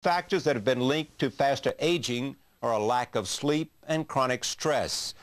Factors that have been linked to faster aging are a lack of sleep and chronic stress.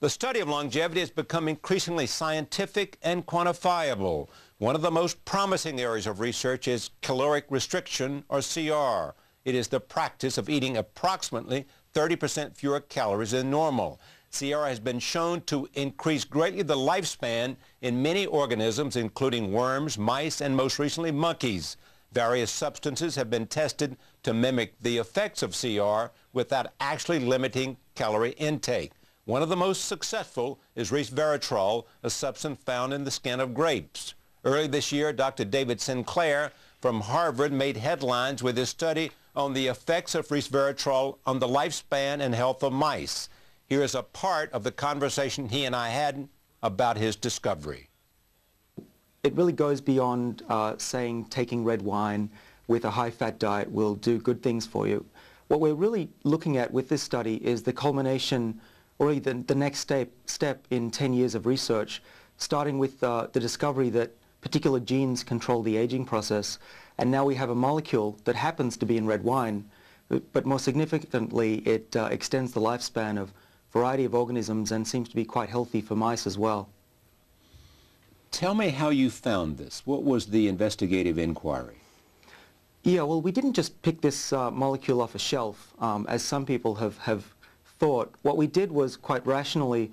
The study of longevity has become increasingly scientific and quantifiable. One of the most promising areas of research is caloric restriction, or CR. It is the practice of eating approximately 30% fewer calories than normal. CR has been shown to increase greatly the lifespan in many organisms, including worms, mice, and most recently monkeys. Various substances have been tested to mimic the effects of CR without actually limiting calorie intake. One of the most successful is resveratrol, a substance found in the skin of grapes. Early this year, Dr. David Sinclair from Harvard made headlines with his study on the effects of resveratrol on the lifespan and health of mice. Here is a part of the conversation he and I had about his discovery. It really goes beyond saying taking red wine with a high-fat diet will do good things for you. What we're really looking at with this study is the culmination, or the next step in 10 years of research, starting with the discovery that particular genes control the aging process, and now we have a molecule that happens to be in red wine, but more significantly it extends the lifespan of a variety of organisms and seems to be quite healthy for mice as well. Tell me how you found this. What was the investigative inquiry? Yeah, well, we didn't just pick this molecule off a shelf, as some people have thought. What we did was quite rationally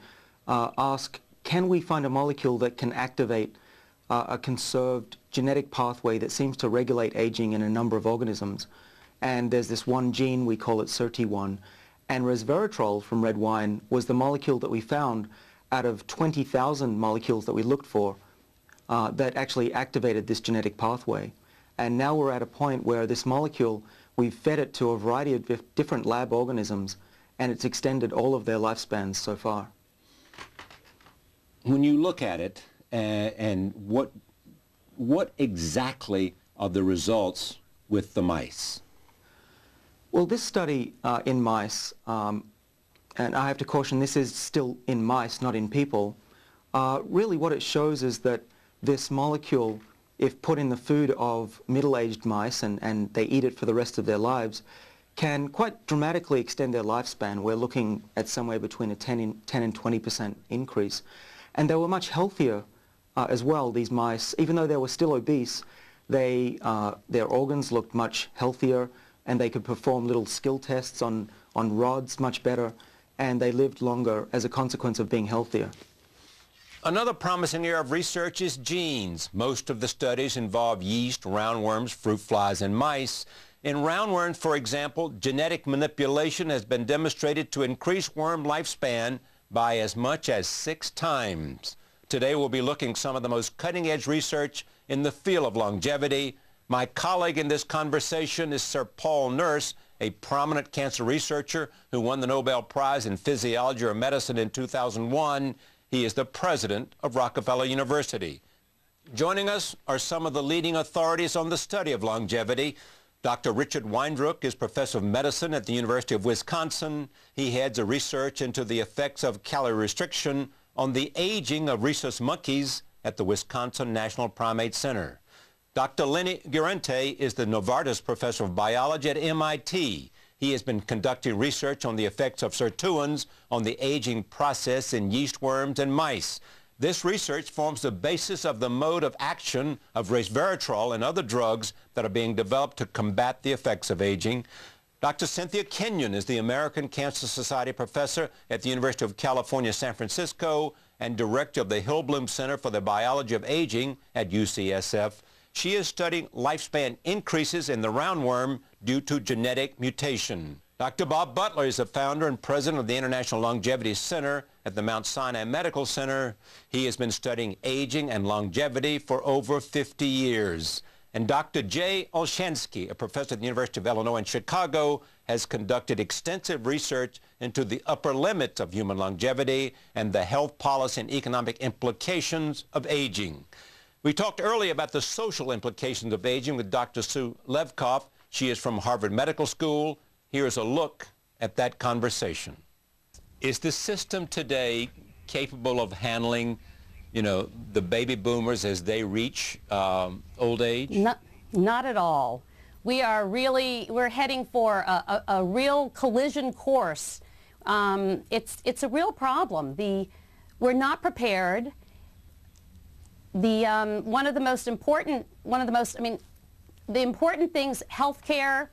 ask, can we find a molecule that can activate a conserved genetic pathway that seems to regulate aging in a number of organisms? And there's this one gene, we call it SIRT1, and resveratrol from red wine was the molecule that we found out of 20,000 molecules that we looked for that actually activated this genetic pathway. And now we're at a point where this molecule, we've fed it to a variety of different lab organisms, and it's extended all of their lifespans so far. When you look at it, and what exactly are the results with the mice? Well, this study in mice, and I have to caution, this is still in mice, not in people. Really what it shows is that this molecule, if put in the food of middle-aged mice and they eat it for the rest of their lives, can quite dramatically extend their lifespan. We're looking at somewhere between a 10 and 20% increase. And they were much healthier as well, these mice. Even though they were still obese, their organs looked much healthier, and they could perform little skill tests on rods much better, and they lived longer as a consequence of being healthier. Another promising area of research is genes. Most of the studies involve yeast, roundworms, fruit flies, and mice. In roundworms, for example, genetic manipulation has been demonstrated to increase worm lifespan by as much as 6 times. Today we'll be looking at some of the most cutting-edge research in the field of longevity. My colleague in this conversation is Sir Paul Nurse, a prominent cancer researcher who won the Nobel Prize in Physiology or Medicine in 2001. He is the president of Rockefeller University. Joining us are some of the leading authorities on the study of longevity. Dr. Richard Weindruck is professor of medicine at the University of Wisconsin. He heads a research into the effects of calorie restriction on the aging of rhesus monkeys at the Wisconsin National Primate Center. Dr. Lenny Guarente is the Novartis Professor of Biology at MIT. He has been conducting research on the effects of sirtuins on the aging process in yeast worms and mice. This research forms the basis of the mode of action of resveratrol and other drugs that are being developed to combat the effects of aging. Dr. Cynthia Kenyon is the American Cancer Society professor at the University of California, San Francisco, and director of the Hillbloom Center for the Biology of Aging at UCSF. She is studying lifespan increases in the roundworm due to genetic mutation. Dr. Bob Butler is the founder and president of the International Longevity Center at the Mount Sinai Medical Center. He has been studying aging and longevity for over 50 years. And Dr. Jay Olshansky, a professor at the University of Illinois in Chicago, has conducted extensive research into the upper limits of human longevity and the health policy and economic implications of aging. We talked earlier about the social implications of aging with Dr. Sue Levkoff. She is from Harvard Medical School. Here's a look at that conversation. Is the system today capable of handling, the baby boomers as they reach old age? Not at all. we're heading for a real collision course. It's a real problem. We're not prepared. One of the most important things, healthcare,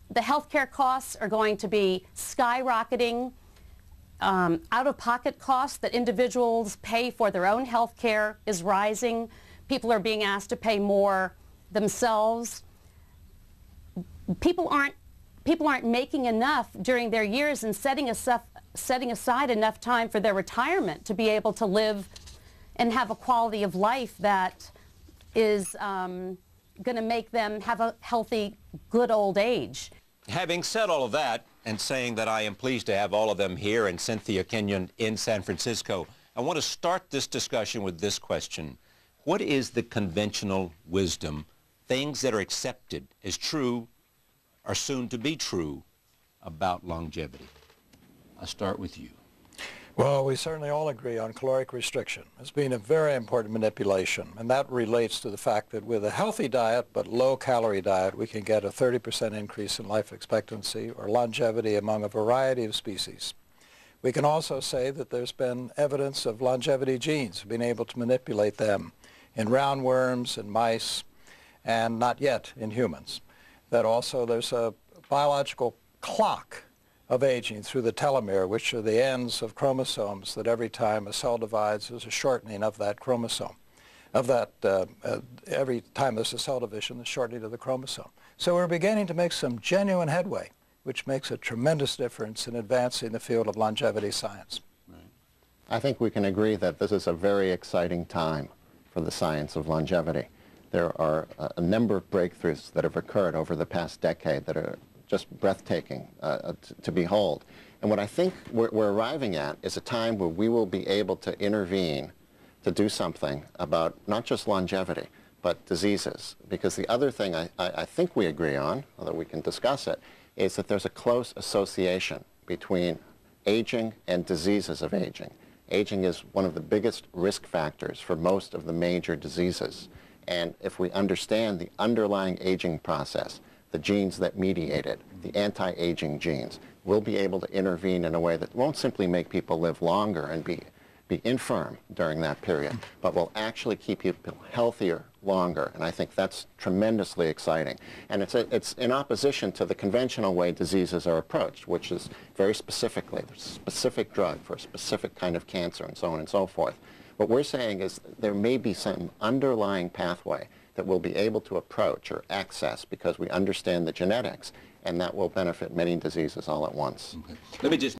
the healthcare costs are going to be skyrocketing. Out-of-pocket costs that individuals pay for their own healthcare is rising. People are being asked to pay more themselves. People aren't making enough during their years and setting aside enough time for their retirement to be able to live and have a quality of life that is going to make them have a healthy, good old age. Having said all of that, and saying that I am pleased to have all of them here and Cynthia Kenyon in San Francisco, I want to start this discussion with this question. What is the conventional wisdom, things that are accepted as true or soon to be true about longevity? I'll start with you. Well, we certainly all agree on caloric restriction as being a very important manipulation, and that relates to the fact that with a healthy diet but low-calorie diet, we can get a 30% increase in life expectancy or longevity among a variety of species. We can also say that there's been evidence of longevity genes, being able to manipulate them in roundworms and mice, and not yet in humans. That also there's a biological clock of aging through the telomere, which are the ends of chromosomes that every time a cell divides, there's a shortening of that chromosome. Every time there's a cell division, the shortening of the chromosome. So we're beginning to make some genuine headway, which makes a tremendous difference in advancing the field of longevity science. Right. I think we can agree that this is a very exciting time for the science of longevity. There are a number of breakthroughs that have occurred over the past decade that are just breathtaking to behold. And what I think we're arriving at is a time where we will be able to intervene to do something about not just longevity, but diseases. Because the other thing I think we agree on, although we can discuss it, is that there's a close association between aging and diseases of aging. Aging is one of the biggest risk factors for most of the major diseases. And if we understand the underlying aging process, the genes that mediate it, the anti-aging genes, we'll be able to intervene in a way that won't simply make people live longer and be infirm during that period, but will actually keep people healthier longer. And I think that's tremendously exciting. And it's in opposition to the conventional way diseases are approached, which is very specifically, there's a specific drug for a specific kind of cancer and so on and so forth. What we're saying is there may be some underlying pathway that we'll be able to approach or access because we understand the genetics, and that will benefit many diseases all at once. Okay. Let me just